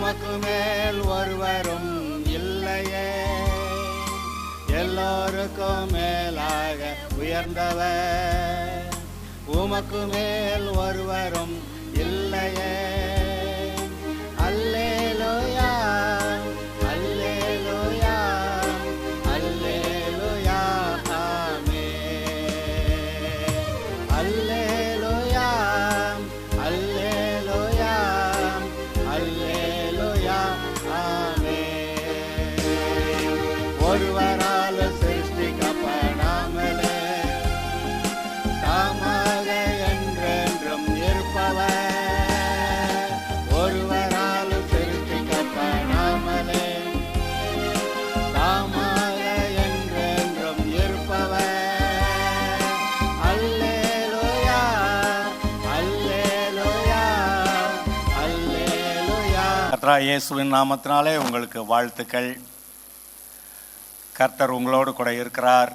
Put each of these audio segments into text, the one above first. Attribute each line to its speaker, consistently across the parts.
Speaker 1: உமக்கு மேல் ஒருவரும் இல்லையே, எல்லோருக்கும் மேலாக உயர்ந்தவர். உமக்கு மேல் ஒருவரும் இல்லையே. அல்லேலூயா, அல்லேலூயா, அல்லேலூயா, ஆமென். அல்லேலூயா, அல்லேலூயா, அல்லேலூயா, ஆமென். ஒருவரால் சிருஷ்டிக்கப்படாமலே தாமாக என்றென்றும் இருப்பவர். ஒருவரால் சிருஷ்டிக்கப்படாமலே தாமாக என்றென்றும் இருப்பவர். அல்லேலூயா, அல்லேலூயா, அல்லேலூயா. கர்த்தராகிய இயேசுவின் நாமத்தினாலே உங்களுக்கு வாழ்த்துக்கள். கர்த்தர் உங்களோடு கூட இருக்கிறார்.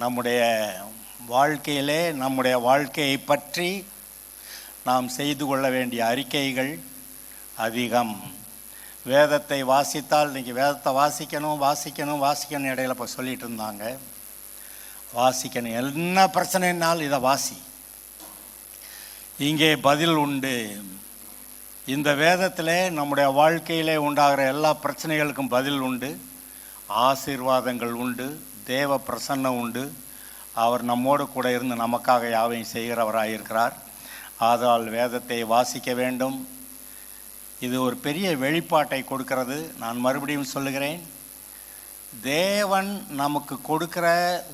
Speaker 1: நம்முடைய வாழ்க்கையிலே நம்முடைய வாழ்க்கையை பற்றி நாம் செய்து கொள்ள வேண்டிய அறிக்கைகள் அதிகம். வேதத்தை வாசித்தால் இன்றைக்கி வேதத்தை வாசிக்கணும் இடையில இப்போ சொல்லிகிட்டு இருந்தாங்க. வாசிக்கணும், என்ன பிரச்சனைனாலும் இதை வாசி, இங்கே பதில் உண்டு. இந்த வேதத்தில் நம்முடைய வாழ்க்கையிலே உண்டாகிற எல்லா பிரச்சனைகளுக்கும் பதில் உண்டு, ஆசீர்வாதங்கள் உண்டு, தேவ பிரசன்னம் உண்டு. அவர் நம்மோடு கூட இருந்து நமக்காக யாவையும் செய்கிறவராயிருக்கிறார். ஆதலால் வேதத்தை வாசிக்க வேண்டும். இது ஒரு பெரிய வெளிப்பாட்டை கொடுக்கிறது. நான் மறுபடியும் சொல்லுகிறேன், தேவன் நமக்கு கொடுக்கிற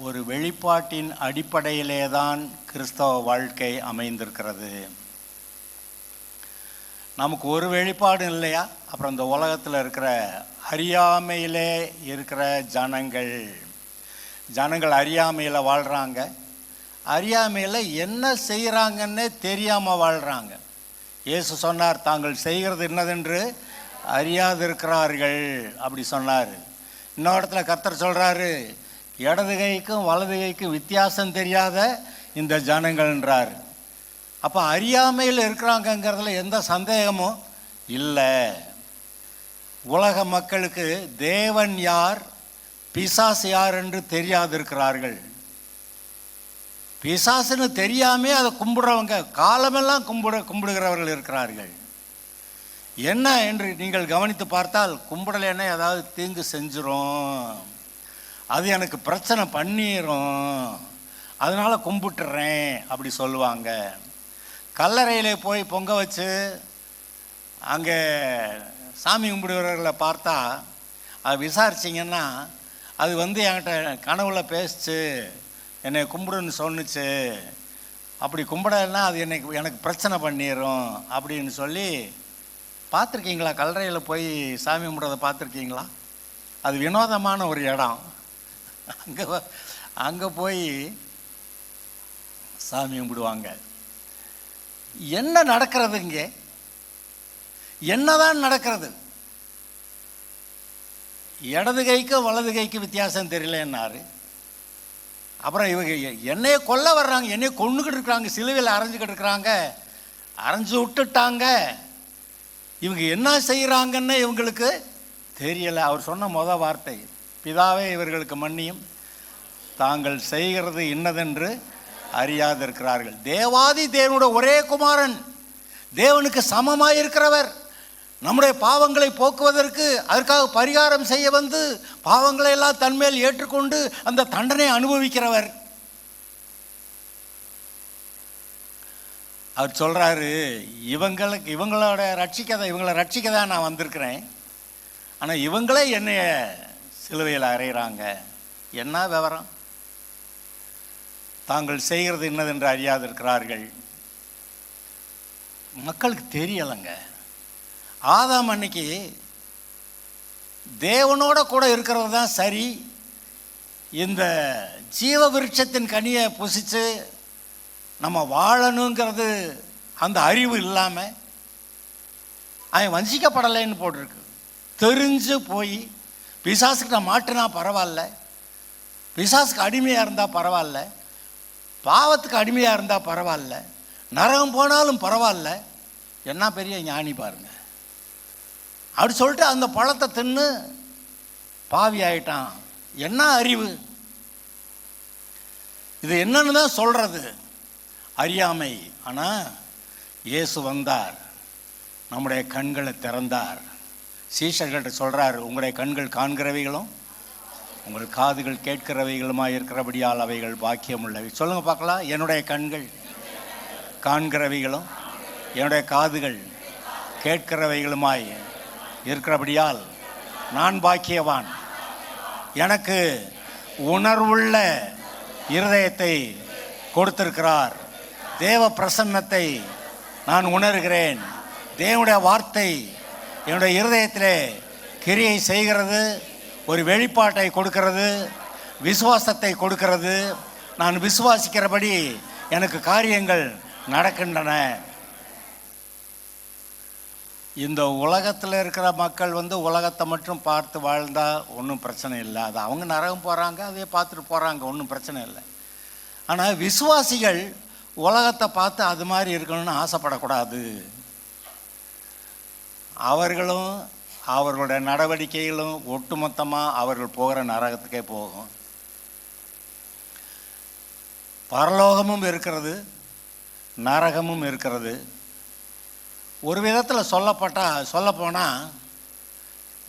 Speaker 1: ஒரு வெளிப்பாட்டின் அடிப்படையிலே தான் கிறிஸ்தவ வாழ்க்கை அமைந்திருக்கிறது. நமக்கு ஒரு வெளிப்பாடு இல்லையா? அப்புறம் இந்த உலகத்தில் இருக்கிற அறியாமையிலே இருக்கிற ஜனங்கள் அறியாமையில் வாழ்கிறாங்க. அறியாமையில் என்ன செய்கிறாங்கன்னு தெரியாமல் வாழ்கிறாங்க. இயேசு சொன்னார், தாங்கள் செய்கிறது என்னதென்று அறியாதிருக்கிறார்கள் அப்படி சொன்னார். இன்னொரு இடத்துல கர்த்தர் சொல்கிறாரு, இடது கைக்கும் வலது கைக்கும் வித்தியாசம் தெரியாத இந்த ஜனங்கள்ன்றார். அப்போ அறியாமையில் இருக்கிறாங்கங்கிறதுல எந்த சந்தேகமும் இல்லை. உலக மக்களுக்கு தேவன் யார், பிசாசு யார் என்று தெரியாதிருக்கிறார்கள். பிசாசுன்னு தெரியாமே அதை கும்பிடுறவங்க காலமெல்லாம் கும்பிடுகிறவர்கள் இருக்கிறார்கள். என்ன என்று நீங்கள் கவனித்து பார்த்தால், கும்பிடலைன்னா ஏதாவது தீங்கு செஞ்சிரும், அது எனக்கு பிரச்சனை பண்ணிடும், அதனால் கும்பிட்டுறேன் அப்படி சொல்லுவாங்க. கல்லறையிலே போய் பொங்க வச்சு அங்கே சாமி கும்பிடுகிறவர்களை பார்த்தா அது விசாரிச்சிங்கன்னா, அது என்கிட்ட கனவுல பேசிச்சு, என்னை கும்பிடுன்னு சொன்னிச்சு, அப்படி கும்பிடலைன்னா அது எனக்கு பிரச்சனை பண்ணிடும் அப்படின்னு சொல்லி பார்த்துருக்கீங்களா? கல்லறையில் போய் சாமி கும்பிட்றதை பார்த்துருக்கீங்களா? அது வினோதமான ஒரு இடம். அங்கே போய் சாமி கும்பிடுவாங்க. என்ன நடக்கிறது இங்கே? என்னதான் நடக்கிறது? இடது கைக்கு வலது கைக்கு வித்தியாசம் தெரியலன்னாரு. அப்புறம் இவங்க என்னைய கொல்ல வர்றாங்க, என்னைய கொண்டுக்கிட்டு இருக்கிறாங்க, சிலுவையில் அரைஞ்சிக்கிட்டு இருக்கிறாங்க, அரைஞ்சு விட்டுட்டாங்க. இவங்க என்ன செய்கிறாங்கன்னு இவங்களுக்கு தெரியலை. அவர் சொன்ன முதல் வார்த்தை, பிதாவே இவர்களுக்கு மன்னியும், தாங்கள் செய்கிறது இன்னதென்று அறியாதிருக்கிறார்கள். தேவாதி தேவனுடைய ஒரே குமாரன், தேவனுக்கு சமமாக இருக்கிறவர், நம்முடைய பாவங்களை போக்குவதற்கு அதற்காக பரிகாரம் செய்ய வந்து பாவங்களை எல்லாம் தன்மேல் ஏற்றுக்கொண்டு அந்த தண்டனை அனுபவிக்கிறவர். அவர் சொல்கிறாரு, இவங்களை ரட்சிக்க தான் நான் வந்திருக்கிறேன், ஆனால் இவங்களே என்னைய சிலுவையில் அறையிறாங்க. என்ன விவரம்? தாங்கள் செய்கிறது என்னதென்று அறியாதிருக்கிறார்கள். மக்களுக்கு தெரியலைங்க. ஆதாம் அன்னைக்கு தேவனோட கூட இருக்கிறது தான் சரி, இந்த ஜீவ விருட்சத்தின் கனியை புசித்து நம்ம வாழணுங்கிறது அந்த அறிவு இல்லாமல் அவன் வஞ்சிக்கப்படலைன்னு போட்டிருக்கு. தெரிஞ்சு போய் பிசாசுக்கு மாட்டினா பரவாயில்ல, பிசாசுக்கு அடிமையாக இருந்தால் பரவாயில்ல, பாவத்துக்கு அடிமையாக இருந்தால் பரவாயில்ல, நரகம் போனாலும் பரவாயில்ல. என்ன பெரிய ஞானி பாருங்க. அப்படி சொல்லிட்டு அந்த பழத்தை தின்னு பாவி ஆயிட்டான். என்ன அறிவு இது? என்னன்னு தான் சொல்றது, அறியாமை. ஆனால் இயேசு வந்தார், நம்முடைய கண்களை திறந்தார். சீஷர்கள்ட்ட சொல்றார், உங்களுடைய கண்கள் காண்கிறவைகளும் உங்கள் காதுகள் கேட்கிறவைகளுமா இருக்கிறபடியால் அவைகள் பாக்கியம் உள்ளவை. சொல்லுங்க பார்க்கலாம். என்னுடைய கண்கள் காண்கிறவைகளும் என்னுடைய காதுகள் கேட்கிறவைகளுமாய் இருக்கிறபடியால் நான் பாக்கியவான். எனக்கு உணர்வுள்ள இருதயத்தை கொடுத்திருக்கிறார். தேவ பிரசன்னத்தை நான் உணர்கிறேன். தேவனுடைய வார்த்தை என்னுடைய இருதயத்திலே கிரியை செய்கிறது, ஒரு வெளிப்பாட்டை கொடுக்கிறது, விசுவாசத்தை கொடுக்கிறது. நான் விசுவாசிக்கிறபடி எனக்கு காரியங்கள் நடக்கின்றன. இந்த உலகத்தில் இருக்கிற மக்கள் உலகத்தை மட்டும் பார்த்து வாழ்ந்தால் ஒன்றும் பிரச்சனை இல்லை. அது அவங்க நரகம் போகிறாங்க, அதே பார்த்துட்டு போகிறாங்க, ஒன்றும் பிரச்சனை இல்லை. ஆனால் விசுவாசிகள் உலகத்தை பார்த்து அது மாதிரி இருக்கணும்னு ஆசைப்படக்கூடாது. அவர்களும் அவர்களுடைய நடவடிக்கைகளும் ஒட்டுமொத்தமாக அவர்கள் போகிற நரகத்துக்கே போகும். பரலோகமும் இருக்கிறது, நரகமும் இருக்கிறது. ஒரு விதத்தில் சொல்லப்போனால்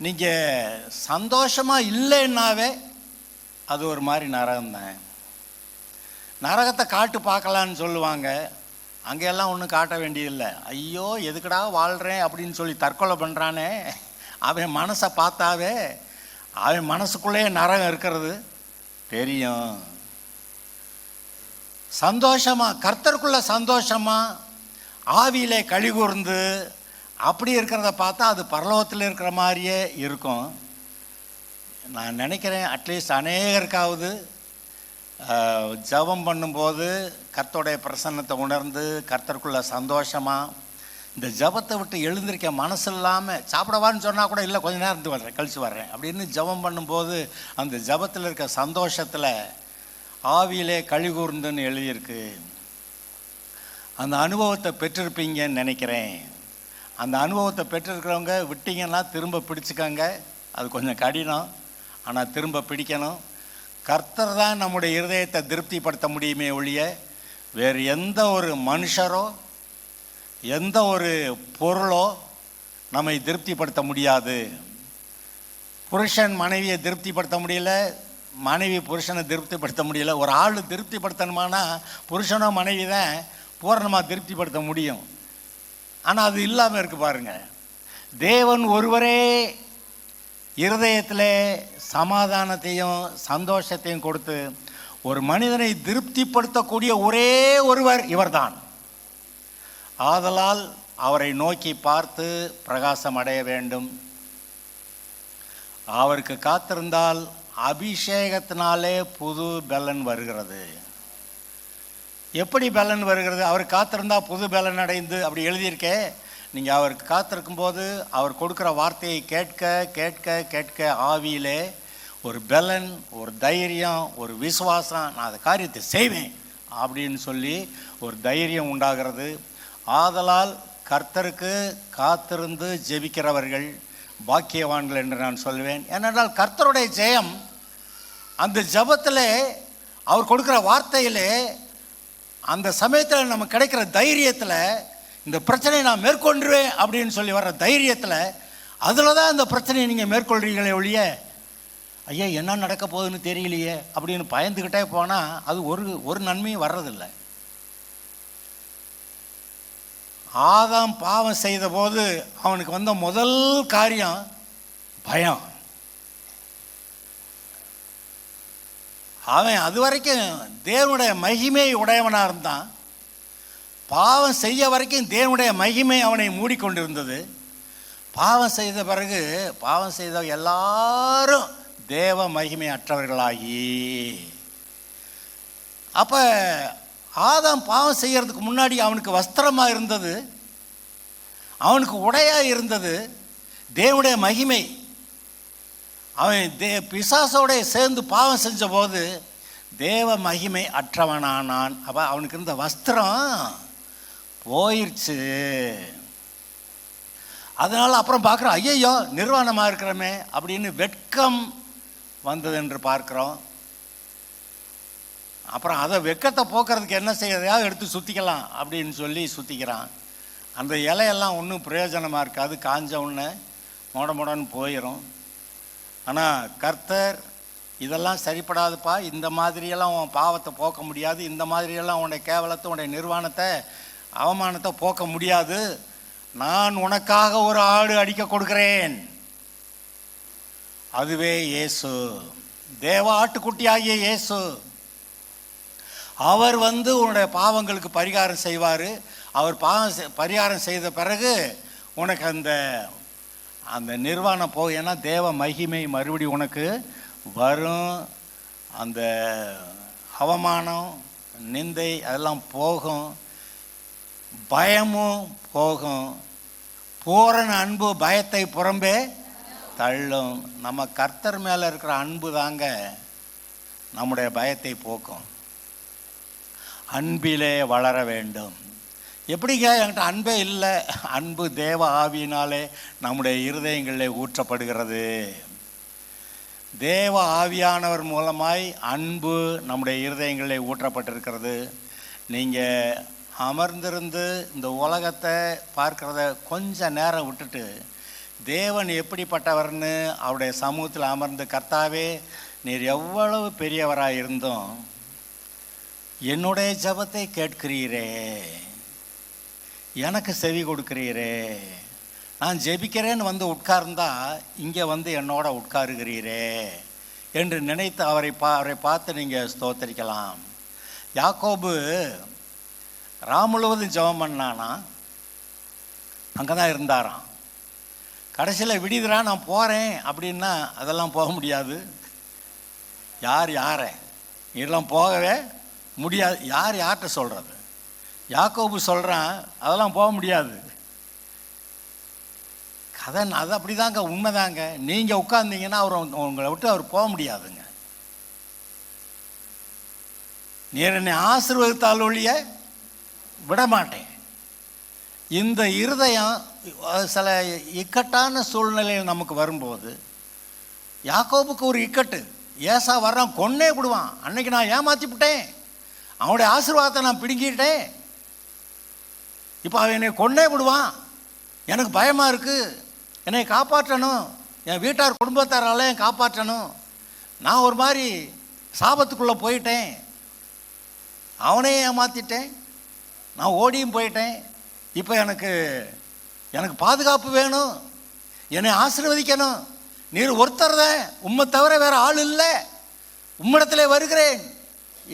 Speaker 1: நீங்கள் சந்தோஷமாக இல்லைன்னாவே அது ஒரு மாதிரி நரகம்தான். நரகத்தை காட்டு பார்க்கலான்னு சொல்லுவாங்க, அங்கெல்லாம் ஒன்றும் காட்ட வேண்டியதில்லை. ஐயோ எதுக்கடா வாழ்கிறேன் அப்படின்னு சொல்லி தற்கொலை பண்ணுறானே, அவன் மனசை பார்த்தாவே அவன் மனசுக்குள்ளேயே நரகம் இருக்கிறது தெரியும். சந்தோஷமாக கர்த்தருக்குள்ள சந்தோஷமாக ஆவியிலே கழிகூர்ந்து அப்படி இருக்கிறத பார்த்தா அது பரலோகத்தில் இருக்கிற மாதிரியே இருக்கும். நான் நினைக்கிறேன் அட்லீஸ்ட் அநேகருக்காவது ஜெபம் பண்ணும்போது கர்த்தருடைய பிரசன்னத்தை உணர்ந்து கர்த்தருக்குள்ள சந்தோஷமாக இந்த ஜெபத்தை விட்டு எழுந்திருக்க மனசு இல்லாமல் சாப்பிடவான்னு சொன்னால் கூட இல்லை, கொஞ்சம் நேரம் கழிச்சு வர்றேன் அப்படின்னு ஜெபம் பண்ணும்போது அந்த ஜெபத்தில் இருக்க சந்தோஷத்தில் ஆவியிலே கழிகூர்ந்துன்னு எழுதியிருக்கு. அந்த அனுபவத்தை பெற்றிருப்பீங்கன்னு நினைக்கிறேன். அந்த அனுபவத்தை பெற்றிருக்கிறவங்க விட்டீங்கன்னா திரும்ப பிடிச்சிக்கங்க. அது கொஞ்சம் கடினம், ஆனால் திரும்ப பிடிக்கணும். கர்த்தர் தான் நம்முடைய இருதயத்தை திருப்திப்படுத்த முடியுமே ஒழிய வேறு எந்த ஒரு மனுஷரோ எந்த ஒரு பொருளோ நம்மை திருப்திப்படுத்த முடியாது. புருஷன் மனைவியை திருப்திப்படுத்த முடியல, மனைவி புருஷனை திருப்திப்படுத்த முடியல. ஒரு ஆள் திருப்திப்படுத்தணுமானா புருஷனோ மனைவி தான் பூரணமாக திருப்திப்படுத்த முடியும். ஆனால் அது இல்லாமல் இருக்குது பாருங்க. தேவன் ஒருவரே இருதயத்தில் சமாதானத்தையும் சந்தோஷத்தையும் கொடுத்து ஒரு மனிதனை திருப்திப்படுத்தக்கூடிய ஒரே ஒருவர் இவர்தான். ஆதலால் அவரை நோக்கி பார்த்து பிரகாசம் அடைய வேண்டும். அவருக்கு காத்திருந்தால் அபிஷேகத்தினாலே புது பலன் வருகிறது. எப்படி பலன் வருகிறது? அவர் காத்திருந்தால் புது பலன் அடைந்து அப்படி எழுதியிருக்கே. நீங்கள் அவருக்கு காத்திருக்கும் போது அவர் கொடுக்குற வார்த்தையை கேட்க கேட்க கேட்க ஆவியிலே ஒரு பலன், ஒரு தைரியம், ஒரு விசுவாசம், நான் அந்த காரியத்தை செய்வேன் அப்படின்னு சொல்லி ஒரு தைரியம் உண்டாகிறது. ஆதலால் கர்த்தருக்கு காத்திருந்து ஜெபிக்கிறவர்கள் பாக்கியவான்கள் என்று நான் சொல்வேன். ஏனென்றால் கர்த்தருடைய ஜெயம் அந்த ஜெபத்தில் அவர் கொடுக்குற வார்த்தையிலே அந்த சமயத்தில் நமக்கு கிடைக்கிற தைரியத்தில் இந்த பிரச்சனையை நான் மேற்கொண்டுருவேன் அப்படின்னு சொல்லி வர்ற தைரியத்தில் அதில் தான் இந்த பிரச்சனையை நீங்கள் மேற்கொள்கிறீங்களே ஒழிய ஐயா என்ன நடக்க போகுதுன்னு தெரியலையே அப்படின்னு பயந்துக்கிட்டே போனால் அது ஒரு நன்மையும் வர்றதில்லை. ஆதாம் பாவம் செய்த போது அவனுக்கு வந்த முதல் காரியம் பயம். அவன் அது வரைக்கும் தேவனுடைய மகிமை உடையவனாக இருந்தான். பாவம் செய்ய வரைக்கும் தேவனுடைய மகிமை அவனை மூடிக்கொண்டிருந்தது. பாவம் செய்த பிறகு பாவம் செய்த எல்லாரும் தேவ மகிமை அற்றவர்களாகி, அப்போ ஆதாம் பாவம் செய்யறதுக்கு முன்னாடி அவனுக்கு வஸ்திரமாக இருந்தது, அவனுக்கு உடையாக இருந்தது தேவனுடைய மகிமை. அவன் பிசாசோட சேர்ந்து பாவம் செஞ்ச போது தேவ மகிமை அற்றவனானான். அப்போ அவனுக்கு இருந்த வஸ்திரம் போயிடுச்சு. அதனால் அப்புறம் பார்க்குறோம், ஐயையோ நிர்வாணமாக இருக்கிறோமே அப்படின்னு வெட்கம் வந்தது என்று பார்க்குறோம். அப்புறம் அதை வெட்கத்தை போக்குறதுக்கு என்ன செய்யறதையாவது எடுத்து சுற்றிக்கலாம் அப்படின்னு சொல்லி சுற்றிக்கிறான். அந்த இலையெல்லாம் ஒன்றும் பிரயோஜனமாக இருக்காது, காஞ்ச உடனே மொடன்னு போயிடும். ஆனால் கர்த்தர் இதெல்லாம் சரிப்படாதுப்பா, இந்த மாதிரியெல்லாம் உன் பாவத்தை போக்க முடியாது, இந்த மாதிரியெல்லாம் உன்னுடைய கேவலத்தை, உன்னுடைய நிர்வாணத்தை, அவமானத்தை போக்க முடியாது, நான் உனக்காக ஒரு ஆடு அடிக்க கொடுக்கிறேன், அதுவே இயேசு, தேவ ஆட்டுக்குட்டியாகிய இயேசு. அவர் வந்து உன்னுடைய பாவங்களுக்கு பரிகாரம் செய்வார். அவர் பரிகாரம் செய்த பிறகு உனக்கு அந்த நிர்வாணம் போகும். ஏன்னா தேவ மகிமை மறுபடி உனக்கு வரும். அந்த அவமானம், நிந்தை அதெல்லாம் போகும், பயமும் போகும். பூரண அன்பு பயத்தை புறம்பே தள்ளும். நம்ம கர்த்தர் மேலே இருக்கிற அன்பு தாங்க நம்முடைய பயத்தை போக்கும். அன்பிலே வளர வேண்டும். எப்படிங்க என்கிட்ட அன்பே இல்லை? அன்பு தேவ ஆவியினாலே நம்முடைய இருதயங்களில் ஊற்றப்படுகிறது. தேவ ஆவியானவர் மூலமாய் அன்பு நம்முடைய இருதயங்களில் ஊற்றப்பட்டிருக்கிறது. நீங்கள் அமர்ந்திருந்து இந்த உலகத்தை பார்க்கிறத கொஞ்சம் நேரம் விட்டுட்டு தேவன் எப்படிப்பட்டவர்னு அவருடைய சமூகத்தில் அமர்ந்து, கர்த்தாவே நீர் எவ்வளவு பெரியவராக இருந்தோம் என்னுடைய ஜெபத்தை கேட்கிறீரே, எனக்கு செவி கொடுக்கிறீரே, நான் ஜெபிக்கிறேன்னு வந்து உட்கார்ந்தா இங்கே வந்து என்னோட உட்காருகிறீரே என்று நினைத்து அவரை பார்த்து நீங்கள் ஸ்தோத்தரிக்கலாம். யாக்கோபு முழுவதும் ஜெபம் பண்ணானா, அங்கே தான் இருந்தாராம். கடைசியில் விடிதுரா நான் போகிறேன் அப்படின்னா அதெல்லாம் போக முடியாது. யாரை இதெல்லாம் போகவே முடியாது. யார்கிட்ட சொல்கிறது? யாக்கோபு சொல்கிறான் அதெல்லாம் போக முடியாது. கதை அது அப்படி தாங்க, உண்மைதாங்க. நீங்கள் உட்கார்ந்தீங்கன்னா உங்களை விட்டு அவர் போக முடியாதுங்க. நீர் என்னை ஆசீர்வதித்தால் ஒழிய விட மாட்டேன். இந்த இருதயம் சில இக்கட்டான சூழ்நிலையில் நமக்கு வரும்போது, யாக்கோபுக்கு ஒரு இக்கட்டு, ஏசா வர்றான் கொன்னே விடுவான், அன்னைக்கு நான் ஏமாற்றி விட்டேன், அவனுடைய ஆசீர்வாதத்தை நான் பிடுங்கிட்டேன், இப்போ அவன் என்னை கொன்னே விடுவான், எனக்கு பயமாக இருக்குது, என்னை காப்பாற்றணும், என் வீட்டார் குடும்பத்தாரால என் காப்பாற்றணும், நான் ஒரு மாதிரி சாபத்துக்குள்ளே போயிட்டேன், அவனே ஏமாற்றிட்டேன், நான் ஓடியும் போயிட்டேன், இப்போ எனக்கு பாதுகாப்பு வேணும், என்னை ஆசீர்வதிக்கணும், நீர் ஒருத்தர் தான், உம்மை தவிர வேறு ஆள் இல்லை, உம்மிடத்துல வருகிறேன்,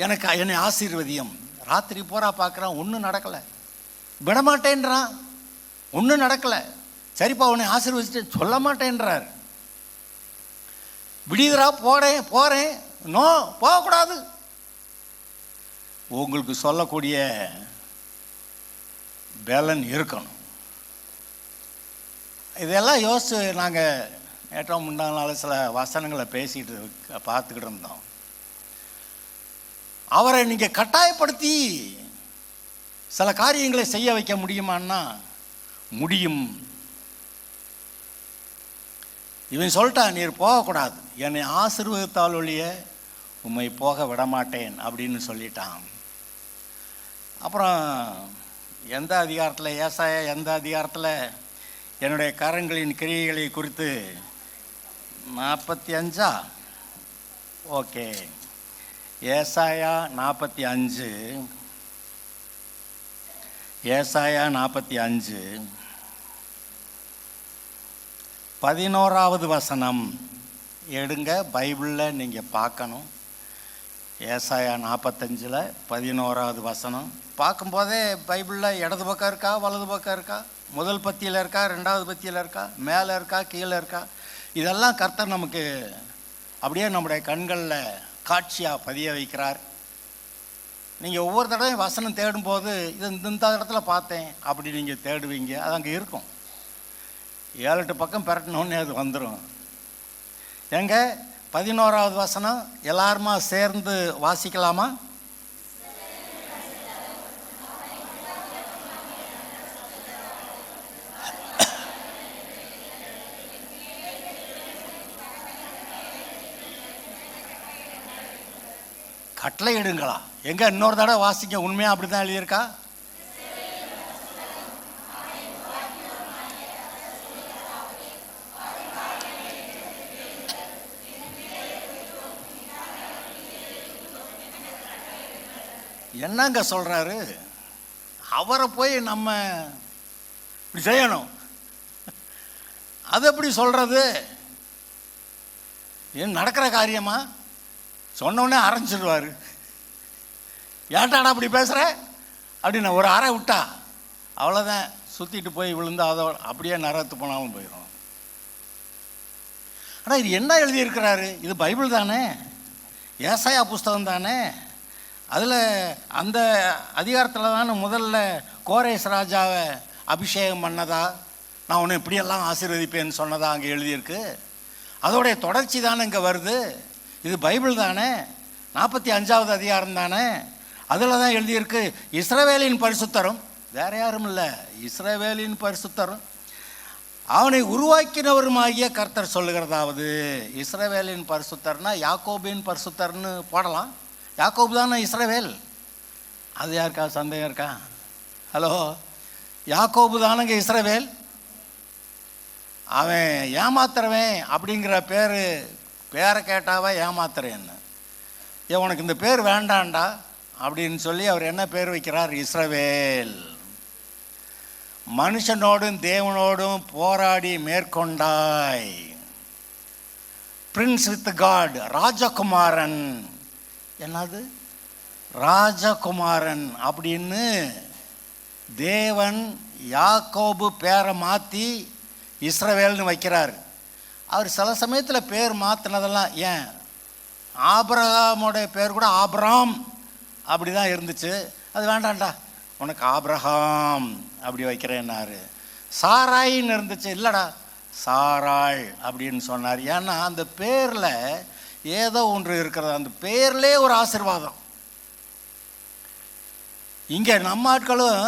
Speaker 1: என்னை ஆசீர்வதியம். ராத்திரி பூரா பார்க்குறான், ஒன்றும் நடக்கலை, விடமாட்டேன்றான், ஒன்றும் நடக்கலை. சரிப்பா உன்னை ஆசீர்வதிச்சுட்டு சொல்ல மாட்டேன்றார். விடியதுரா போகிறேன், நோ போகக்கூடாது. உங்களுக்கு சொல்லக்கூடிய பேலன் இருக்கணும். இதெல்லாம் யோசிச்சு நாங்கள் நேற்று முன்னாள் சில வசனங்களை பேசிக்கிட்டு பார்த்துக்கிட்டு இருந்தோம். அவரை நீங்கள் கட்டாயப்படுத்தி சில காரியங்களை செய்ய வைக்க முடியுமான்னா முடியும். இவன் சொல்லிட்டான், நீர் போகக்கூடாது, என்னை ஆசீர்வதித்தால் ஒழிய உம்மை போக விடமாட்டேன் அப்படின்னு சொல்லிட்டான். அப்புறம் எந்த அதிகாரத்தில், ஏசாயா எந்த அதிகாரத்தில் என்னுடைய கரங்களின் கிரியைகளை குறித்து 45 ஓகே, ஏசாயா 45, ஏசாயா 45 11வது வசனம் எடுங்க, பைபிளில் நீங்கள் பார்க்கணும். ஏசாயா 45 11வது வசனம் பார்க்கும்போதே பைபிளில் இடது பக்கம் இருக்கா வலது பக்கம் இருக்கா, முதல் பத்தியில் இருக்கா ரெண்டாவது பத்தியில் இருக்கா, மேலே இருக்கா கீழே இருக்கா, இதெல்லாம் கர்த்தர் நமக்கு அப்படியே நம்முடைய கண்களில் காட்சியாக பதிய வைக்கிறார். நீங்கள் ஒவ்வொரு தடவையும் வசனம் தேடும்போது இது இந்த இடத்துல பார்த்தேன் அப்படி நீங்கள் தேடுவீங்க, அது அங்கே இருக்கும். 7-8 பக்கம் பெரட்டினோன்னே அது வந்துடும். எங்க 11வது வசனம் எல்லாருமா சேர்ந்து வாசிக்கலாமா? கட்டளையிடுங்களா? எங்க இன்னொரு தடவை வாசிக்க. உண்மையா அப்படிதான் எழுதியிருக்கா? என்னங்க சொல்றாரு? அவரை போய் நம்ம இப்படி செய்யணும், அது எப்படி சொல்றது? ஏன் நடக்கிற காரியமா? சொன்னோடனே அரைஞ்சிடுவார். ஏட்டாடா அப்படி பேசுகிற அப்படின்னு ஒரு அறை விட்டா அவ்வளோதான், சுற்றிட்டு போய் விழுந்து அதை அப்படியே நரத்து போனாலும் போயிடும். ஆனால் இது என்ன எழுதியிருக்கிறாரு? இது பைபிள் தானே, ஏசாயா புஸ்தகம் தானே. அதில் அந்த அதிகாரத்தில் தானே முதல்ல கோரேஸ் ராஜாவை அபிஷேகம் பண்ணதா, நான் உன்னை இப்படியெல்லாம் ஆசீர்வதிப்பேன்னு சொன்னதா அங்கே எழுதியிருக்கு. அதோடைய தொடர்ச்சி தானே இங்கே வருது. இது பைபிள் தானே, 45வது அதிகாரம் தானே. அதில் தான் எழுதியிருக்கு, இஸ்ரவேலின் பரிசுத்தரும், வேற யாரும் இல்லை, இஸ்ரவேலின் பரிசுத்தரும் அவனை உருவாக்கினவருமாகிய கர்த்தர் சொல்லுகிறதாவது. இஸ்ரவேலின் பரிசுத்தர்னா யாக்கோபின் பரிசுத்தர்னு போடலாம். யாக்கோபு தானே இஸ்ரவேல். அது யாருக்கா சந்தேகம் இருக்கா? ஹலோ, யாக்கோபு தானங்க இஸ்ரவேல். அவன் ஏமாத்துறவன் அப்படிங்கிற பேரை கேட்டாவா ஏமாத்துறேன்னு. ஏன் உனக்கு இந்த பேர் வேண்டாண்டா அப்படின்னு சொல்லி அவர் என்ன பேர் வைக்கிறார்? இஸ்ரவேல். மனுஷனோடும் தேவனோடும் போராடி மேற்கொண்டாய். பிரின்ஸ் வித் காட், ராஜகுமாரன். என்னது ராஜகுமாரன் அப்படின்னு தேவன் யாக்கோபு பேரை மாற்றி இஸ்ரவேல்னு வைக்கிறார். அவர் சில சமயத்தில் பேர் மாற்றினதெல்லாம், ஏன் ஆபிரகாமோடைய பேர் கூட ஆபிராம் அப்படி தான் இருந்துச்சு. அது வேண்டாம்டா, உனக்கு ஆபிரகாம் அப்படி வைக்கிறேன்னாரு. சாராயின்னு இருந்துச்சு, இல்லைடா சாராள் அப்படின்னு சொன்னார். ஏன்னா அந்த பேரில் ஏதோ ஒன்று இருக்கிறது, அந்த பேர்லேயே ஒரு ஆசீர்வாதம். இங்கே நம்ம ஆட்களும்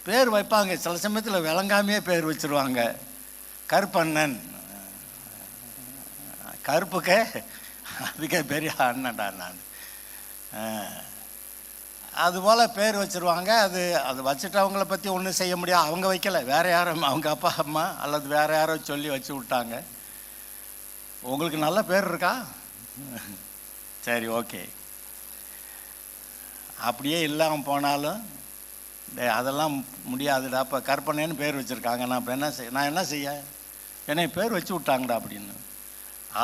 Speaker 1: பேர் வைப்பாங்க, சில சமயத்தில் விளங்காமையே பேர் வச்சுருவாங்க. கருப்பண்ணன், கருப்புக்கே அதுக்கே பெரிய அண்ணன்டா நான், அதுபோல் பேர் வச்சுருவாங்க. அது வச்சுட்டவங்கள பற்றி ஒன்றும் செய்ய முடியாது, அவங்க வைக்கலை, வேறு யாரும் அவங்க அப்பா அம்மா அல்லது வேறு யாரோ சொல்லி வச்சு விட்டாங்க. உங்களுக்கு நல்ல பேர் இருக்கா? சரி, ஓகே. அப்படியே இல்லாமல் போனாலும் அதெல்லாம் முடியாதுடா. இப்போ கற்பனைன்னு பேர் வச்சுருக்காங்க, நான் இப்போ நான் என்ன செய்ய, என்னை பேர் வச்சு விட்டாங்கடா அப்படின்னு.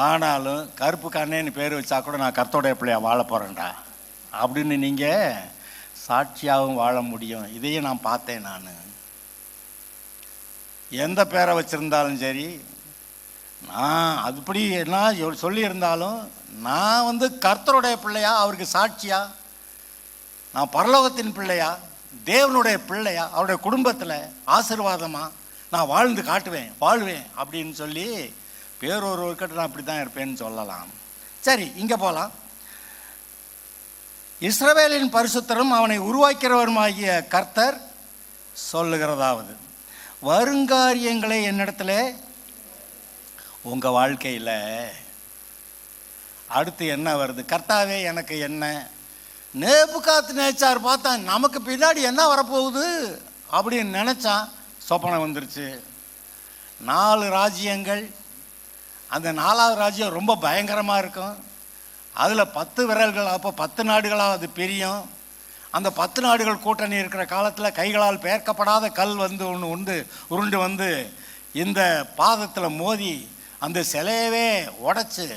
Speaker 1: ஆனாலும் கருப்பு கண்ணேன்னு பேர் வச்சா கூட நான் கர்த்தருடைய பிள்ளையா வாழ போகிறேன்டா அப்படின்னு நீங்கள் சாட்சியாகவும் வாழ முடியும். இதையும் நான் பார்த்தேன். நான் எந்த பேரை வச்சுருந்தாலும் சரி, நான் அதுபடி என்ன சொல்லியிருந்தாலும் நான் கர்த்தருடைய பிள்ளையா, அவருக்கு சாட்சியா, நான் பரலோகத்தின் பிள்ளையா, தேவனுடைய பிள்ளையா, அவருடைய குடும்பத்தில் ஆசீர்வாதமாக நான் வாழ்ந்து காட்டுவேன், வாழ்வேன் அப்படின்னு சொல்லி பேரொருவர்கிட்ட நான் அப்படி தான் இருப்பேன்னு சொல்லலாம். சரி, இங்கே போகலாம். இஸ்ரவேலின் பரிசுத்தரும் அவனை உருவாக்கிறவருமாகிய கர்த்தர் சொல்லுகிறதாவது, வருங்காரியங்களை என்னிடத்துல உங்கள் வாழ்க்கையில் அடுத்து என்ன வருது? கர்த்தாவே எனக்கு என்ன? நேபுகாத்நேச்சார் பார்த்தா நமக்கு பின்னாடி என்ன வரப்போகுது அப்படின்னு நினச்சான். சொப்பனம் வந்துருச்சு. 4 ராஜ்யங்கள், அந்த 4வது ராஜ்யம் ரொம்ப பயங்கரமாக இருக்கும். அதில் 10 விரல்கள், அப்போ 10 நாடுகளாக அது பிரியும். அந்த 10 நாடுகள் கூட்டணி இருக்கிற காலத்தில் கைகளால் பெயர்க்கப்படாத கல் ஒன்று உருண்டு இந்த பாதத்தில் மோதி அந்த சிலையவே உடைச்சு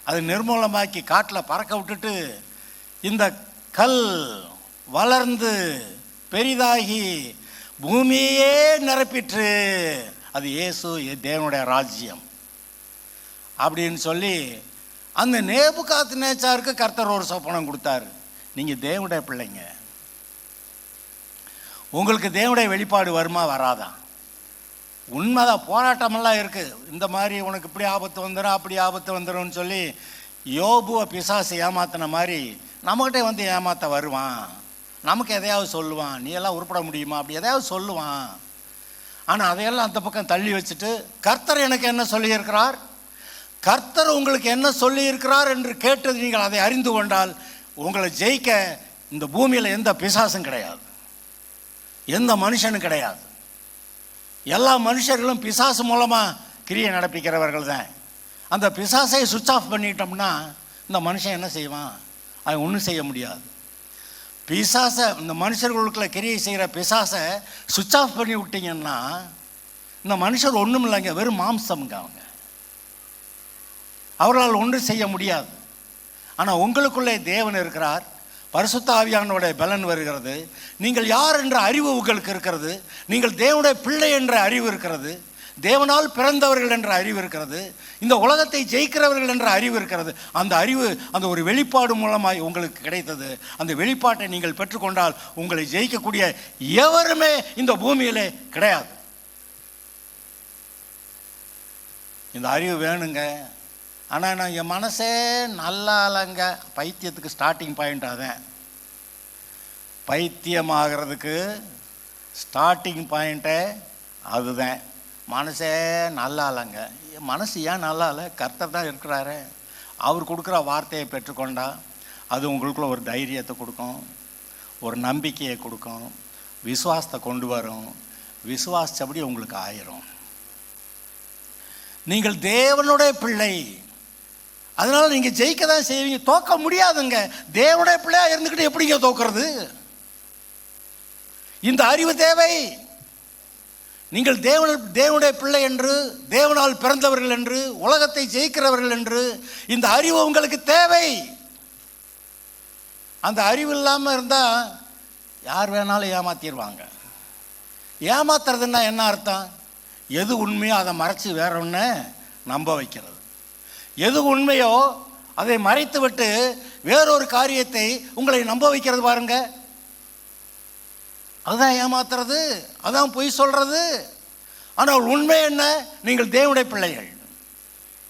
Speaker 1: அது நிர்மூலமாக்கி காட்டில் பறக்க விட்டுட்டு இந்த கல் வளர்ந்து பெரிதாகி பூமியே நிரப்பிற்று. அது இயேசு, தேவனுடைய ராஜ்யம் அப்படின்னு சொல்லி அந்த நேபுகாத்நேச்சாருக்கு கர்த்தர் ஒரு சொப்பனம் கொடுத்தாரு. நீங்கள் தேவனுடைய பிள்ளைங்க, உங்களுக்கு தேவனுடைய வெளிப்பாடு வருமா வராதா? உண்மைதான், போராட்டமெல்லாம் இருக்குது. இந்த மாதிரி உனக்கு இப்படி ஆபத்து வந்துடும், அப்படி ஆபத்து வந்துடும்னு சொல்லி யோபுவை பிசாசு ஏமாத்தின மாதிரி நம்மகிட்ட ஏமாற்ற வருவான். நமக்கு எதையாவது சொல்லுவான், நீ எல்லாம் உருப்பட முடியுமா அப்படி எதையாவது சொல்லுவான். ஆனால் அதையெல்லாம் அந்த பக்கம் தள்ளி வச்சுட்டு கர்த்தர் எனக்கு என்ன சொல்லியிருக்கிறார், கர்த்தர் உங்களுக்கு என்ன சொல்லியிருக்கிறார் என்று கேட்டது நீங்கள் அதை அறிந்து கொண்டால் உங்களை ஜெயிக்க இந்த பூமியில் எந்த பிசாசும் கிடையாது, எந்த மனுஷனும் கிடையாது. எல்லா மனுஷர்களும் பிசாசு மூலமாக கிரியை நடப்பிக்கிறவர்கள் தான். அந்த பிசாசை சுவிட்ச் ஆஃப் பண்ணிட்டோம்னா இந்த மனுஷன் என்ன செய்வான்? அவன் ஒன்றும் செய்ய முடியாது. பிசாசை, இந்த மனுஷர்களுக்குள்ள கிரியை செய்கிற பிசாசை சுவிட்ச் ஆஃப் பண்ணி விட்டீங்கன்னா இந்த மனுஷர் ஒன்றும் இல்லைங்க, வெறும் மாம்சம்ங்க. அவர்களால் ஒன்றும் செய்ய முடியாது. ஆனால் உங்களுக்குள்ளே தேவன் இருக்கிறார், பரிசுத்த ஆவியானவருடைய பலன் வருகிறது, நீங்கள் யார் என்ற அறிவு உங்களுக்கு இருக்கிறது, நீங்கள் தேவனுடைய பிள்ளை என்ற அறிவு இருக்கிறது, தேவனால் பிறந்தவர்கள் என்ற அறிவு இருக்கிறது, இந்த உலகத்தை ஜெயிக்கிறவர்கள் என்ற அறிவு இருக்கிறது. அந்த அறிவு அந்த ஒரு வெளிப்பாடு மூலமாக உங்களுக்கு கிடைத்தது. அந்த வெளிப்பாட்டை நீங்கள் பெற்றுக்கொண்டால் உங்களை ஜெயிக்கக்கூடிய எவருமே இந்த பூமியிலே கிடையாது. இந்த அறிவு வேணுங்க. ஆனால் நான் என் மனசே நல்லா இல்லைங்க. பைத்தியத்துக்கு ஸ்டார்டிங் பாயிண்ட் அதான். பைத்தியமாகிறதுக்கு ஸ்டார்டிங் பாயிண்ட்டே அதுதான். மனசே நல்லா இல்லைங்க. மனசு ஏன் நல்லா இல்லை? கர்த்தர் தான் இருக்கிறாரு. அவர் கொடுக்குற வார்த்தையை பெற்றுக்கொண்டா அது உங்களுக்குள்ள ஒரு தைரியத்தை கொடுக்கும், ஒரு நம்பிக்கையை கொடுக்கும், விசுவாசத்தை கொண்டு வரும். விசுவாசப்படி உங்களுக்கு ஆயிரும். நீங்கள் தேவனுடைய பிள்ளை, அதனால் நீங்கள் ஜெயிக்க தான் செய்வீங்க, தோக்க முடியாதுங்க. தேவனுடைய பிள்ளையாக இருந்துக்கிட்டு எப்படிங்க தோக்கிறது? இந்த அறிவு தேவை. நீங்கள் தேவனுடைய பிள்ளை என்று, தேவனால் பிறந்தவர்கள் என்று, உலகத்தை ஜெயிக்கிறவர்கள் என்று இந்த அறிவு உங்களுக்கு தேவை. அந்த அறிவு இல்லாமல் இருந்தால் யார் வேணாலும் ஏமாத்திடுவாங்க. ஏமாத்துறதுன்னா என்ன அர்த்தம்? எது உண்மையோ அதை மறைச்சி வேற ஒன்று நம்ப வைக்கிறது. எது உண்மையோ அதை மறைத்து விட்டு வேறொரு காரியத்தை உங்களை நம்ப வைக்கிறது பாருங்க. அதுதான் ஏமாத்துறது, அதான் பொய் சொல்றது. ஆனால் உண்மை என்ன? நீங்கள் தேவனுடைய பிள்ளைகள்.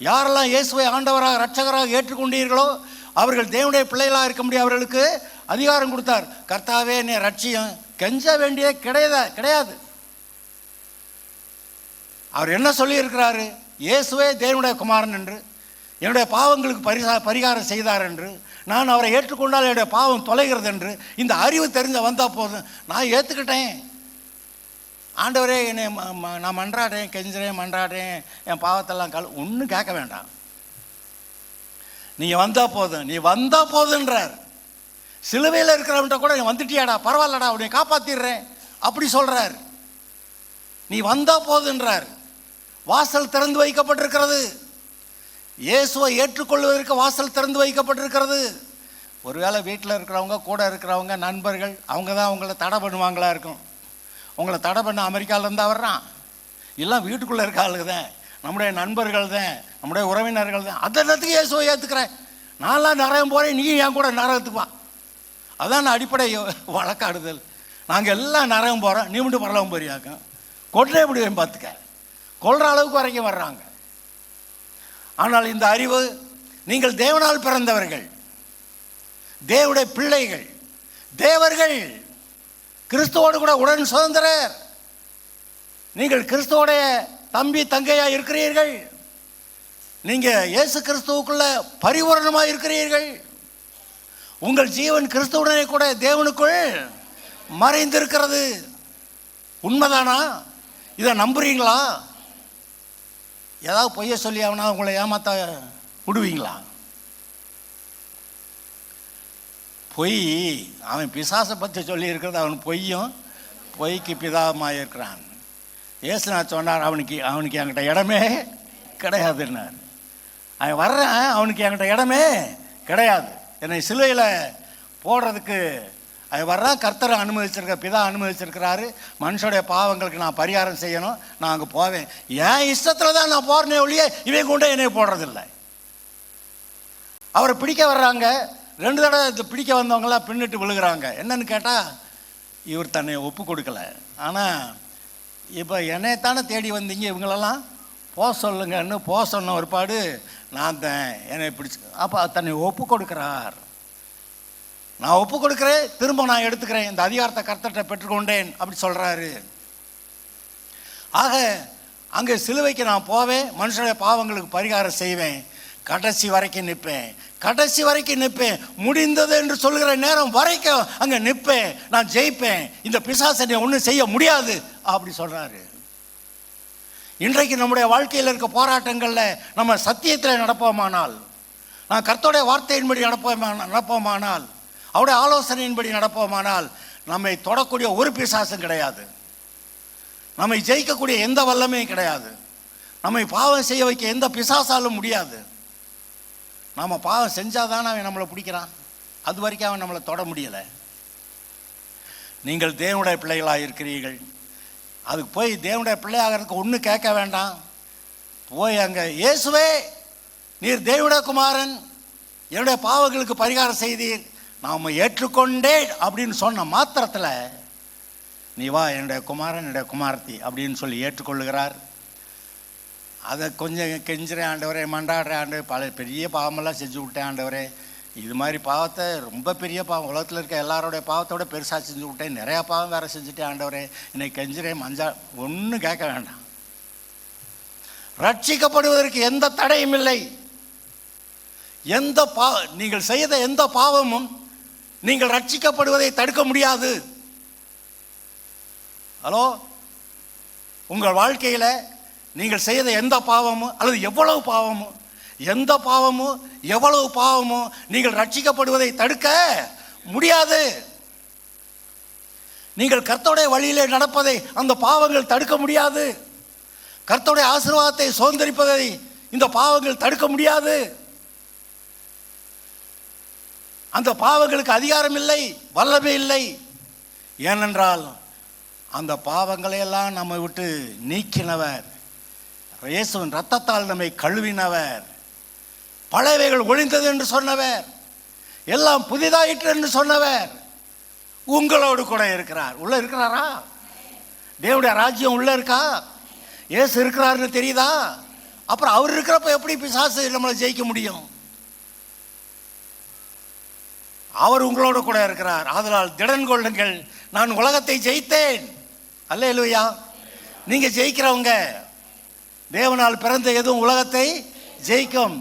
Speaker 1: யாரெல்லாம் இயேசுவை ஆண்டவராக இரட்சகராக ஏற்றுக்கொண்டீர்களோ அவர்கள் தேவனுடைய பிள்ளைகளாக இருக்க முடியும். அவர்களுக்கு அதிகாரம் கொடுத்தார். கர்த்தாவே என்னை ரட்சியம், கெஞ்ச வேண்டிய கிடையாது. அவர் என்ன சொல்லியிருக்கிறாரு? இயேசுவே தேவனுடைய குமாரன் என்று, என்னுடைய பாவங்களுக்கு பரிகாரம் செய்தார் என்று, நான் அவரை ஏற்றுக்கொண்டால் என்னுடைய பாவம் தொலைகிறது என்று இந்த அறிவு தெரிஞ்ச வந்தால் போதும். நான் ஏற்றுக்கிட்டேன். ஆண்டவரே என்னை நான் மன்றாடுறேன், கெஞ்சுறேன், மன்றாடுறேன், என் பாவத்தெல்லாம் ஒன்றும் கேட்க வேண்டாம், நீங்கள் வந்தால் போதும், நீ வந்தால் போதுன்றார். சிலுவையில் இருக்கிறவன்ட்ட கூட நீ வந்துட்டியாடா, பரவாயில்லடா, உன்னை காப்பாற்றிடுறேன் அப்படி சொல்கிறார். நீ வந்தால் போதுன்றார். வாசல் திறந்து வைக்கப்பட்டிருக்கிறது. இயேசுவை ஏற்றுக்கொள்வதற்கு வாசல் திறந்து வைக்கப்பட்டிருக்கிறது. ஒருவேளை வீட்டில் இருக்கிறவங்க, கூட இருக்கிறவங்க, நண்பர்கள், அவங்க தான் உங்களை தடை பண்ணுவாங்களா இருக்கும். உங்களை தடை பண்ண அமெரிக்காவிலேருந்தா வர்றான், இல்லை வீட்டுக்குள்ளே இருக்க ஆளுங்க தான், நம்முடைய நண்பர்கள் தான், நம்முடைய உறவினர்கள் தான். அந்த நேரத்துக்கு இயேசுவை ஏற்றுக்கிறேன், நான்லாம் நரகம் போகிறேன், நீ என் கூட நரகத்துக்கு வா. அதான் அடிப்படை வழக்காடுதல். நாங்கள் எல்லாம் நரகம் போகிறோம், நீ மட்டும் பரலவம் போறியாக்கும். கொட்டே விடுவேன் பார்த்துக்க. கொள்கிற அளவுக்கு வரைக்கும் வர்றாங்க. ஆனால் இந்த அறிவு, நீங்கள் தேவனால் பிறந்தவர்கள், தேவனுடைய பிள்ளைகள், தேவர்கள், கிறிஸ்துவோடு கூட உடன் சுதந்திரர். நீங்கள் கிறிஸ்துவோடைய தம்பி தங்கையா இருக்கிறீர்கள். நீங்கள் இயேசு கிறிஸ்துவுக்குள்ள பரிபூரணமாக இருக்கிறீர்கள். உங்கள் ஜீவன் கிறிஸ்துவுடனே கூட தேவனுக்குள் மறைந்திருக்கிறது. உண்மைதானா? இதை நம்புறீங்களா? ஏதாவது பொய்ய சொல்லி அவனா உங்களை ஏமாத்த விடுவீங்களா? பொய், அவன் பிசாசை பற்றி சொல்லி இருக்கிறது அவன் பொய்யும், பொய்க்கு பிதாமாக இருக்கிறான். ஏசுநாத் சொன்னார், அவனுக்கு என்கிட்ட இடமே கிடையாதுன்னார். அவன் வர்றேன், அவனுக்கு என்கிட்ட இடமே கிடையாது. என்னை சிலுவையில் போடுறதுக்கு அது வர்றான். கர்த்தரை அனுமதிச்சிருக்க, பிதா அனுமதிச்சிருக்கிறாரு. மனுஷனுடைய பாவங்களுக்கு நான் பரிகாரம் செய்யணும், நான் அங்கே போவேன். என் இஷ்டத்தில் தான் நான் போகிறேனே ஒழிய இவன் கொண்டே என்னை போடுறதில்லை. அவரை பிடிக்க வர்றாங்க. 2 தடவை பிடிக்க வந்தவங்களாம் பின்னிட்டு விழுகிறாங்க. என்னன்னு கேட்டால், இவர் தன்னை ஒப்பு கொடுக்கலை. ஆனால் இப்போ என்னைத்தானே தேடி வந்தீங்க, இவங்களெல்லாம் போக சொல்லுங்கன்னு போக சொன்ன ஒருபாடு நான் தான் என்னை பிடிச்சி, அப்போ தன்னை ஒப்பு கொடுக்கிறார். நான் ஒப்பு கொடுக்குறேன், திரும்ப நான் எடுத்துக்கிறேன், இந்த அதிகாரத்தை கர்த்தர்கிட்ட பெற்றுக்கொண்டேன் அப்படி சொல்கிறாரு. ஆக அங்கே சிலுவைக்கு நான் போவேன், மனுஷனுடைய பாவங்களுக்கு பரிகாரம் செய்வேன். கடைசி வரைக்கும் நிற்பேன், கடைசி வரைக்கும் நிற்பேன், முடிந்தது என்று சொல்கிற நேரம் வரைக்கும் அங்கே நிற்பேன், நான் ஜெயிப்பேன், இந்த பிசாசனை ஒன்றும் செய்ய முடியாது அப்படி சொல்கிறாரு. இன்றைக்கு நம்முடைய வாழ்க்கையில் இருக்க போராட்டங்களில் நம்ம சத்தியத்தில் நடப்போமானால், நான் கர்த்தருடைய வார்த்தையின்படி நடப்போமானால், அவருடைய ஆலோசனையின்படி நடப்போமானால், நம்மை தொடக்கூடிய ஒரு பிசாசும் கிடையாது, நம்மை ஜெயிக்கக்கூடிய எந்த வல்லமையும் கிடையாது, நம்மை பாவம் செய்ய வைக்க எந்த பிசாசாலும் முடியாது. நாம் பாவம் செஞ்சால் தானே அவன் நம்மளை பிடிக்கிறான், அது வரைக்கும் அவன் நம்மளை தொட முடியலை. நீங்கள் தேவனுடைய பிள்ளைகளாக இருக்கிறீர்கள், அதுக்கு போய் தேவனுடைய பிள்ளையாகிறதுக்கு ஒன்றும் கேட்க வேண்டாம். போய் அங்கே இயேசுவே நீர் தேவனுடைய குமாரன், என்னுடைய பாவங்களுக்கு பரிகாரம் செய்தீர், நாம் ஏற்றுக்கொண்டேன் அப்படின்னு சொன்ன மாத்திரத்தில் நீ வா என்னுடைய குமாரன் என்னுடைய குமாரத்தி அப்படின்னு சொல்லி ஏற்றுக்கொள்ளுகிறார். அதை கொஞ்சம் கெஞ்சுறேன் ஆண்டவரே, மண்டாடுறேன் ஆண்டவரே, பல பெரிய பாவமெல்லாம் செஞ்சு விட்டேன் ஆண்டவரே, இது மாதிரி பாவத்தை ரொம்ப பெரிய பாவம் உலகத்தில் இருக்க எல்லாரோடைய பாவத்தோட பெருசாக செஞ்சு விட்டேன், நிறையா பாவம் வேறு செஞ்சுட்டேன் ஆண்டவரே, இன்னைக்கு கெஞ்சுறேன் மஞ்சா, ஒன்றும் கேட்க வேண்டாம். ரட்சிக்கப்படுவதற்கு எந்த தடையும் இல்லை. நீங்கள் செய்த எந்த பாவமும் நீங்கள் ரட்சிக்கப்படுவதை தடுக்க முடியாது. ஹலோ, உங்கள் வாழ்க்கையில் நீங்கள் செய்த எந்த பாவமும் அல்லது எவ்வளவு பாவமும், எந்த பாவமும் எவ்வளவு பாவமும் நீங்கள் ரட்சிக்கப்படுவதை தடுக்க முடியாது. நீங்கள் கர்த்தருடைய வழியிலே நடப்பதை அந்த பாவங்கள் தடுக்க முடியாது. கர்த்தருடைய ஆசீர்வாதத்தை சுதந்திரிப்பதை இந்த பாவங்கள் தடுக்க முடியாது. அந்த பாவங்களுக்கு அதிகாரம் இல்லை, வல்லமை இல்லை. ஏனென்றால் அந்த பாவங்களையெல்லாம் நம்மை விட்டு நீக்கினவர், இயேசுவின் இரத்தத்தால் நம்மை கழுவினவர், பழையவைகள் ஒழிந்தது என்று சொன்னவர், எல்லாம் புதிதாயிற்று என்று சொன்னவர் உங்களோடு கூட இருக்கிறார். உள்ள இருக்கிறாரா? தேவனுடைய ராஜ்யம் உள்ள இருக்கா? இயேசு இருக்கிறாருன்னு தெரியுதா? அப்புறம் அவர் இருக்கிறப்ப எப்படி பிசாசு நம்மளை ஜெயிக்க முடியும்? அவர் உங்களோடு கூட இருக்கிறார். ஆதலால் திடன் கொள்ளுங்கள், நான் உலகத்தை ஜெயித்தேன். அல்லேலூயா. நீங்க ஜெயிக்கிறவங்க. தேவனால் பிறந்த எதுவும் உலகத்தை ஜெயிக்கும்.